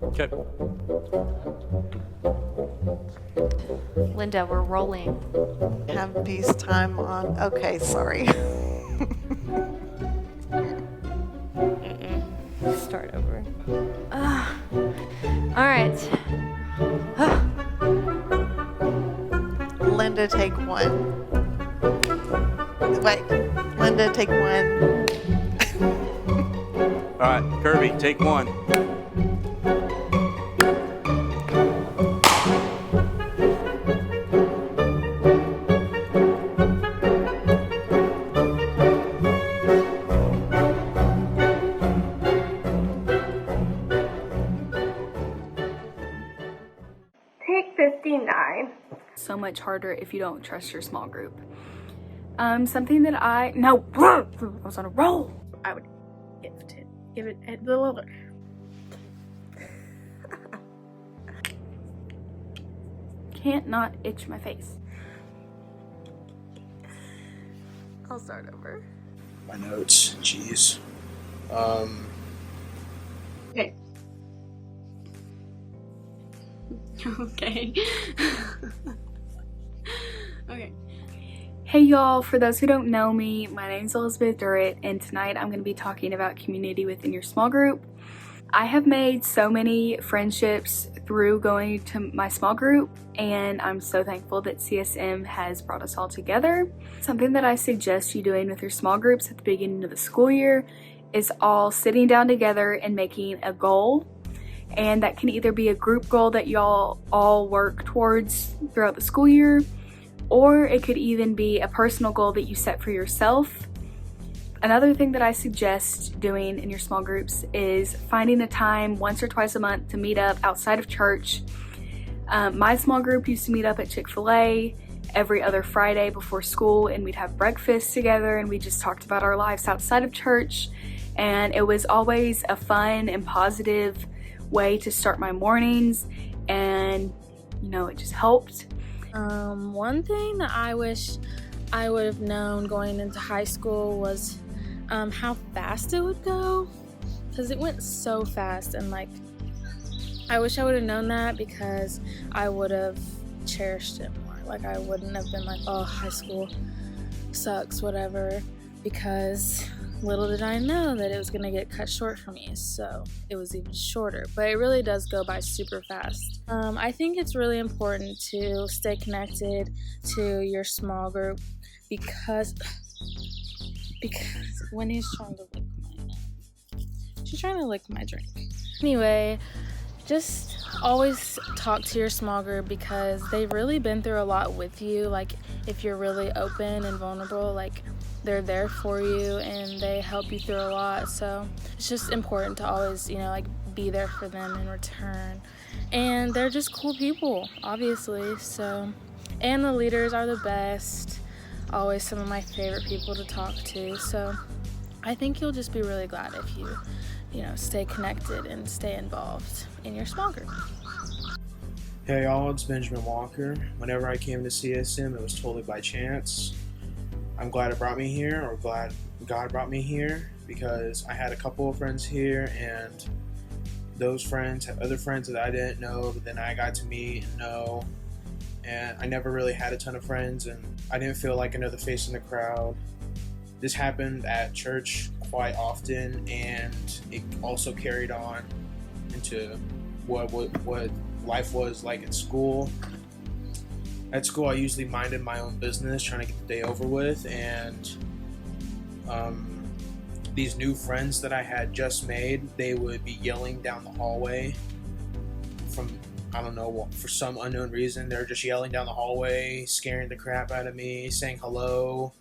Okay. Linda, we're rolling. Have peacetime on. Okay, sorry. Start over. All right. Linda, take one. Wait, Linda, take one. All right, Kirby, take one. Take 59. So much harder if you don't trust your small group. Something that I was on a roll. I would give it a little. Can't not itch my face. I'll start over. My notes, jeez. Okay. Okay. Okay. Hey y'all, for those who don't know me, my name is Elizabeth Durrett, and tonight I'm going to be talking about community within your small group. I have made so many friendships through going to my small group, and I'm so thankful that CSM has brought us all together. Something that I suggest you doing with your small groups at the beginning of the school year is all sitting down together and making a goal. And that can either be a group goal that y'all all work towards throughout the school year, or it could even be a personal goal that you set for yourself. Another thing that I suggest doing in your small groups is finding a time once or twice a month to meet up outside of church. My small group used to meet up at Chick-fil-A every other Friday before school, and we'd have breakfast together and we just talked about our lives outside of church, and it was always a fun and positive way to start my mornings, and you know, it just helped. One thing that I wish I would have known going into high school was how fast it would go, because it went so fast, and like I wish I would have known that, because I would have cherished it more. Like I wouldn't have been like, oh, high school sucks, whatever, because little did I know that it was going to get cut short for me, so it was even shorter. But it really does go by super fast. I think it's really important to stay connected to your small group, because Winnie's trying to lick she's trying to lick my drink. Anyway, just always talk to your small group, because they've really been through a lot with you. Like if you're really open and vulnerable, like they're there for you and they help you through a lot. So it's just important to always, like be there for them in return. And they're just cool people, obviously. So, and the leaders are the best. Always some of my favorite people to talk to. So I think you'll just be really glad if you stay connected and stay involved in your small group. Hey y'all, it's Benjamin Walker. Whenever I came to CSM, it was totally by chance. I'm glad it brought me here, or glad God brought me here, because I had a couple of friends here, and those friends had other friends that I didn't know, but then I got to meet and know, and I never really had a ton of friends, and I didn't feel like another face in the crowd. This happened at church quite often, and it also carried on into what life was like at school. At school, I usually minded my own business, trying to get the day over with, and these new friends that I had just made, they would be yelling down the hallway from, I don't know, for some unknown reason. They're just yelling down the hallway, scaring the crap out of me, saying hello,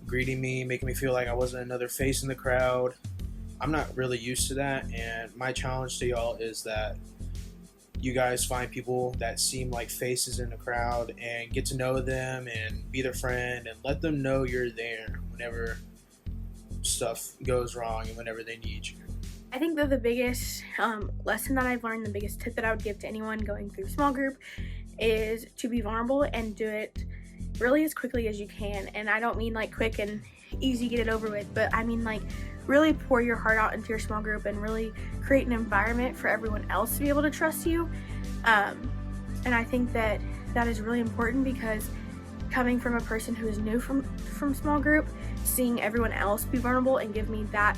greeting me, making me feel like I wasn't another face in the crowd. I'm not really used to that, and my challenge to y'all is that you guys find people that seem like faces in the crowd and get to know them and be their friend and let them know you're there whenever stuff goes wrong and whenever they need you. I think that the biggest lesson that I've learned, the biggest tip that I would give to anyone going through small group, is to be vulnerable and do it really as quickly as you can. And I don't mean like quick and easy, get it over with, but I mean like really pour your heart out into your small group and really create an environment for everyone else to be able to trust you. And I think that is really important, because coming from a person who is new from small group, seeing everyone else be vulnerable and give me that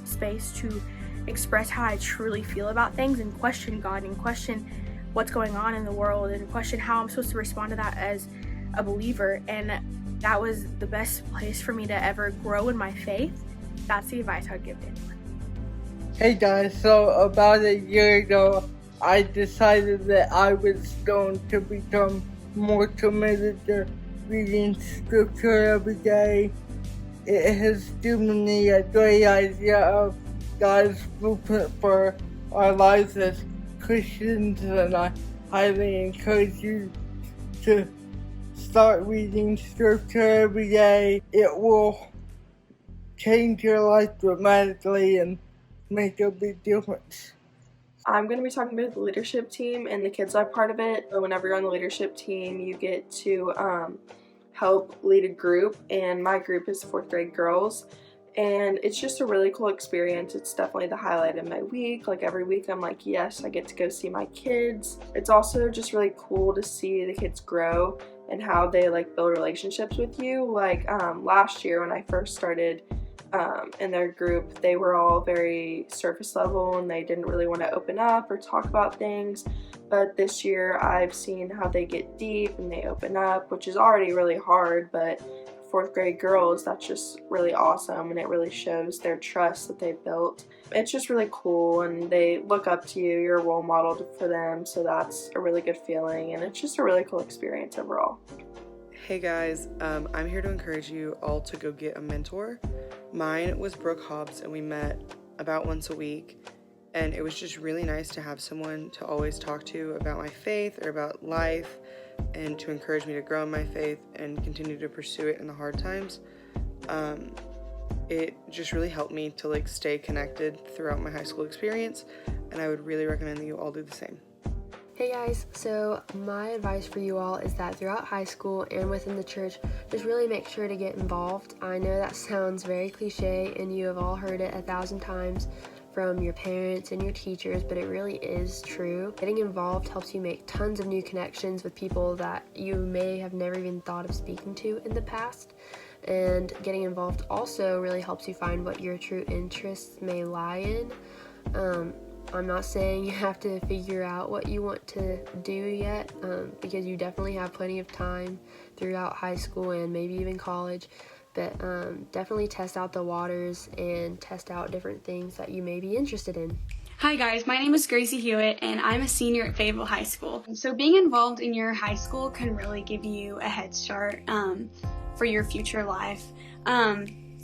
space to express how I truly feel about things and question God and question what's going on in the world and question how I'm supposed to respond to that as a believer. And that was the best place for me to ever grow in my faith. That's the advice I would give to anyone. Hey guys, so about a year ago, I decided that I was going to become more committed to reading scripture every day. It has given me a great idea of God's blueprint for our lives as Christians, and I highly encourage you to start reading scripture every day. It will change your life dramatically and make a big difference. I'm going to be talking about the leadership team, and the kids are part of it. So whenever you're on the leadership team, you get to help lead a group, and my group is 4th grade girls. And it's just a really cool experience. It's definitely the highlight of my week. Like every week I'm like, yes, I get to go see my kids. It's also just really cool to see the kids grow and how they like build relationships with you. Like last year when I first started in their group, they were all very surface level and they didn't really want to open up or talk about things. But this year I've seen how they get deep and they open up, which is already really hard, but 4th grade girls, that's just really awesome, and it really shows their trust that they've built. It's just really cool, and they look up to you. You're a role model for them, so that's a really good feeling, and it's just a really cool experience overall. Hey guys, I'm here to encourage you all to go get a mentor. Mine was Brooke Hobbs, and we met about once a week, and it was just really nice to have someone to always talk to about my faith or about life, and to encourage me to grow in my faith and continue to pursue it in the hard times. It just really helped me to like stay connected throughout my high school experience, and I would really recommend that you all do the same. Hey guys, so my advice for you all is that throughout high school and within the church, just really make sure to get involved. I know that sounds very cliche and you have all heard it 1,000 times from your parents and your teachers, but it really is true. Getting involved helps you make tons of new connections with people that you may have never even thought of speaking to in the past. And getting involved also really helps you find what your true interests may lie in. I'm not saying you have to figure out what you want to do yet, because you definitely have plenty of time throughout high school and maybe even college. But definitely test out the waters and test out different things that you may be interested in. Hi guys, my name is Gracie Hewitt and I'm a senior at Fayetteville High School. So being involved in your high school can really give you a head start for your future life.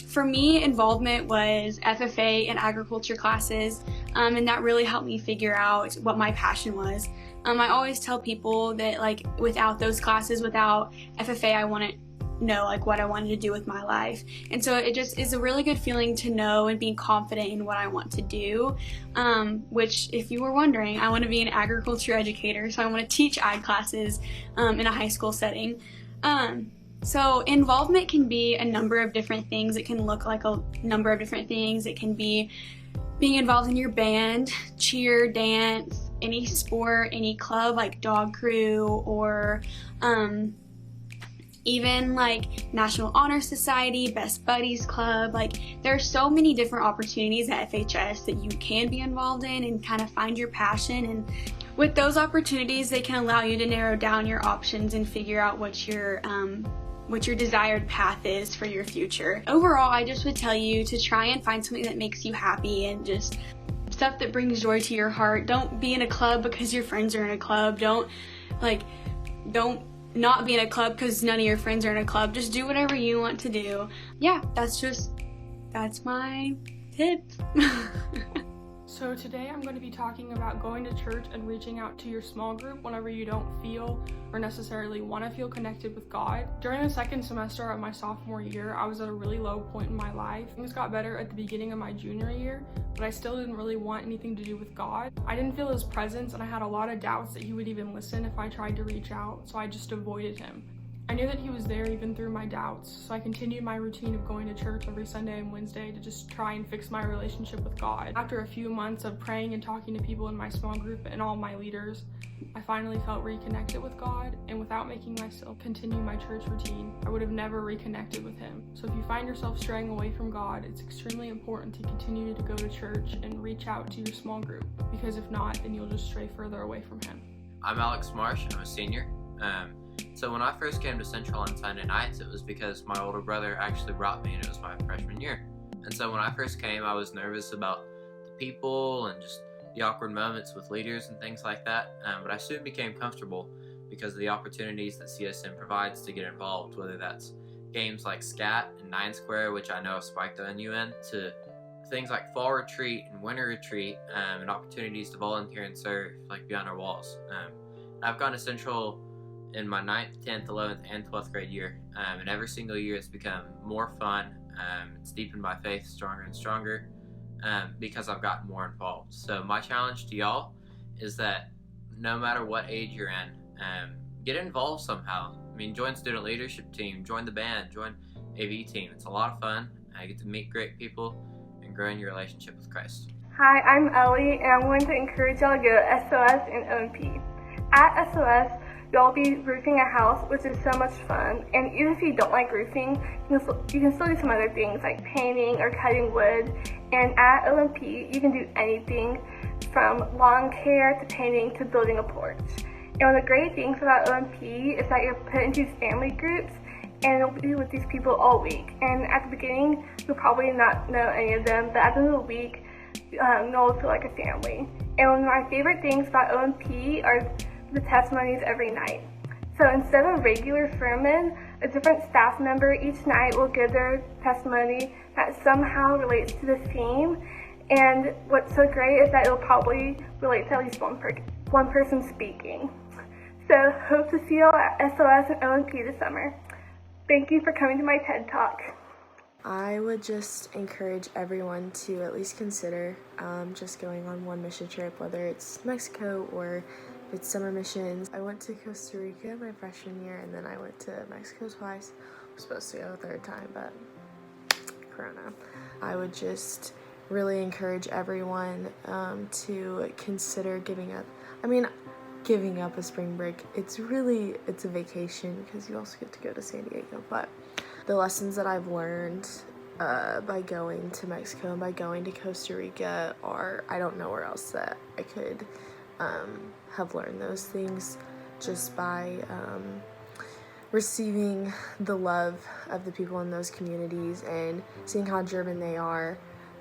For me, involvement was FFA and agriculture classes, and that really helped me figure out what my passion was. I always tell people that like without those classes, without FFA, I wouldn't know like what I wanted to do with my life. And so it just is a really good feeling to know and be confident in what I want to do, which if you were wondering, I want to be an agriculture educator, so I want to teach ag classes in a high school setting. So involvement can be a number of different things. It can look like a number of different things. It can be being involved in your band, cheer, dance, any sport, any club like dog crew, or even like National Honor Society, Best Buddies Club. Like there are so many different opportunities at FHS that you can be involved in and kind of find your passion. And with those opportunities, they can allow you to narrow down your options and figure out what your desired path is for your future. Overall, I just would tell you to try and find something that makes you happy and just stuff that brings joy to your heart. Don't be in a club because your friends are in a club. Don't not be in a club because none of your friends are in a club. Just do whatever you want to do. Yeah, that's my tip. So today I'm going to be talking about going to church and reaching out to your small group whenever you don't feel or necessarily want to feel connected with God. During the second semester of my sophomore year, I was at a really low point in my life. Things got better at the beginning of my junior year, but I still didn't really want anything to do with God. I didn't feel his presence and I had a lot of doubts that he would even listen if I tried to reach out, so I just avoided him. I knew that he was there even through my doubts, so I continued my routine of going to church every Sunday and Wednesday to just try and fix my relationship with God. After a few months of praying and talking to people in my small group and all my leaders, I finally felt reconnected with God, and without making myself continue my church routine, I would have never reconnected with him. So if you find yourself straying away from God, it's extremely important to continue to go to church and reach out to your small group, because if not, then you'll just stray further away from him. I'm Alex Marsh, I'm a senior. So when I first came to Central on Sunday nights, it was because my older brother actually brought me, and it was my freshman year. And so when I first came, I was nervous about the people and just the awkward moments with leaders and things like that, but I soon became comfortable because of the opportunities that CSM provides to get involved, whether that's games like Scat and 9 Square, which I know have spiked on UN, to things like fall retreat and winter retreat, and opportunities to volunteer and serve, like Beyond Our Walls. I've gone to Central in my 9th, 10th, 11th, and 12th grade year, and every single year it's become more fun. It's deepened my faith stronger and stronger because I've gotten more involved. So my challenge to y'all is that no matter what age you're in, get involved somehow. I mean, join student leadership team, join the band, join AV team. It's a lot of fun. I get to meet great people and grow in your relationship with Christ. Hi, I'm Ellie, and I'm going to encourage y'all to go to SOS and OMP. At SOS, you'll be roofing a house, which is so much fun, and even if you don't like roofing, you can still do some other things like painting or cutting wood. And at OMP, you can do anything from lawn care to painting to building a porch. And one of the great things about OMP is that you're put into these family groups, and you'll be with these people all week. And at the beginning, you'll probably not know any of them, but at the end of the week, you'll feel like a family. And one of my favorite things about OMP are the testimonies every night. So instead of regular sermon, a different staff member each night will give their testimony that somehow relates to the theme. And what's so great is that it'll probably relate to at least one person speaking. So hope to see you all at SOS and OMP this summer. Thank you for coming to my TED Talk. I would just encourage everyone to at least consider just going on one mission trip, whether it's Mexico or if it's summer missions. I went to Costa Rica my freshman year, and then I went to Mexico twice. I was supposed to go a third time, but Corona. I would just really encourage everyone to consider giving up. I mean, giving up a spring break, it's a vacation because you also get to go to San Diego, but the lessons that I've learned by going to Mexico and by going to Costa Rica I don't know where else that I could have learned those things, just by receiving the love of the people in those communities and seeing how driven they are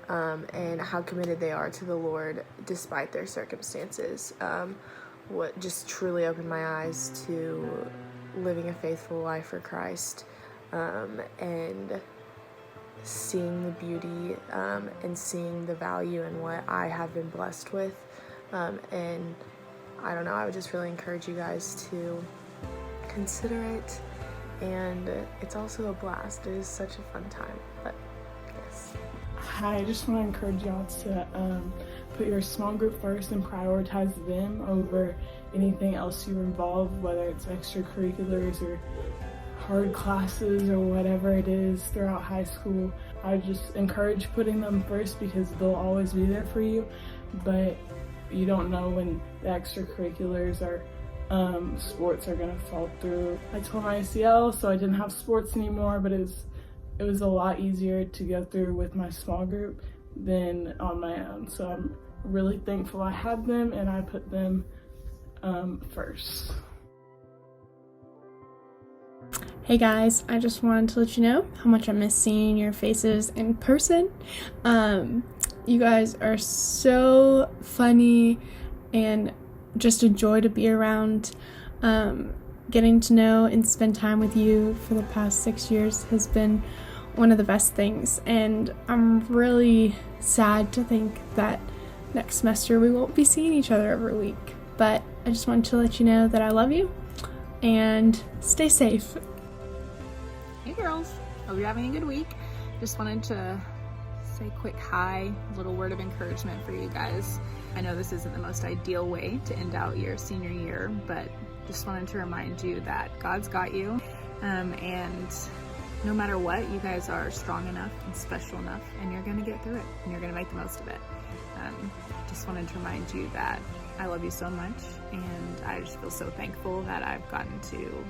and how committed they are to the Lord despite their circumstances. What just truly opened my eyes to living a faithful life for Christ, and seeing the beauty and seeing the value in what I have been blessed with. And I don't know, I would just really encourage you guys to consider it, and it's also a blast. It is such a fun time, but yes. Hi, I just want to encourage y'all to put your small group first and prioritize them over anything else you're involved, whether it's extracurriculars or hard classes or whatever it is throughout high school. I just encourage putting them first because they'll always be there for you, but you don't know when the extracurriculars or sports are gonna fall through. I tore my ACL, so I didn't have sports anymore, but it was a lot easier to go through with my small group than on my own. So I'm really thankful I had them, and I put them first. Hey guys, I just wanted to let you know how much I miss seeing your faces in person. You guys are so funny and just a joy to be around. Getting to know and spend time with you for the past 6 years has been one of the best things, and I'm really sad to think that next semester we won't be seeing each other every week. But I just wanted to let you know that I love you and stay safe. Hey girls, hope you're having a good week. Just wanted to say a quick hi, a little word of encouragement for you guys. I know this isn't the most ideal way to end out your senior year, but just wanted to remind you that God's got you And no matter what, you guys are strong enough and special enough, and you're going to get through it, and you're going to make the most of it. Just wanted to remind you that I love you so much, and I just feel so thankful that I've gotten to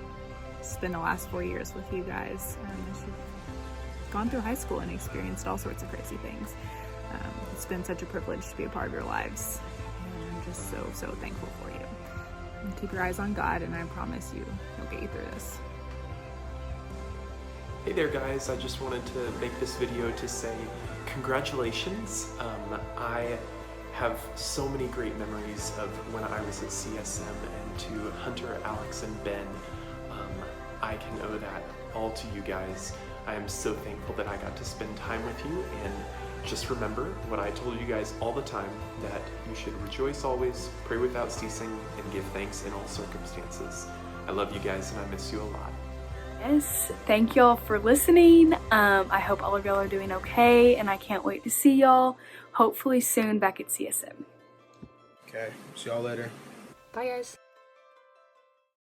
spend the last 4 years with you guys as you've gone through high school and experienced all sorts of crazy things. It's been such a privilege to be a part of your lives, and I'm just so thankful for you. And keep your eyes on God, and I promise you, He'll get you through this. Hey there guys, I just wanted to make this video to say congratulations. I have so many great memories of when I was at CSM, and to Hunter, Alex, and Ben, I can owe that all to you guys. I am so thankful that I got to spend time with you, and just remember what I told you guys all the time, that you should rejoice always, pray without ceasing, and give thanks in all circumstances. I love you guys and I miss you a lot. Yes, thank y'all for listening. I hope all of y'all are doing okay, and I can't wait to see y'all hopefully soon back at CSM. Okay, see y'all later. Bye guys.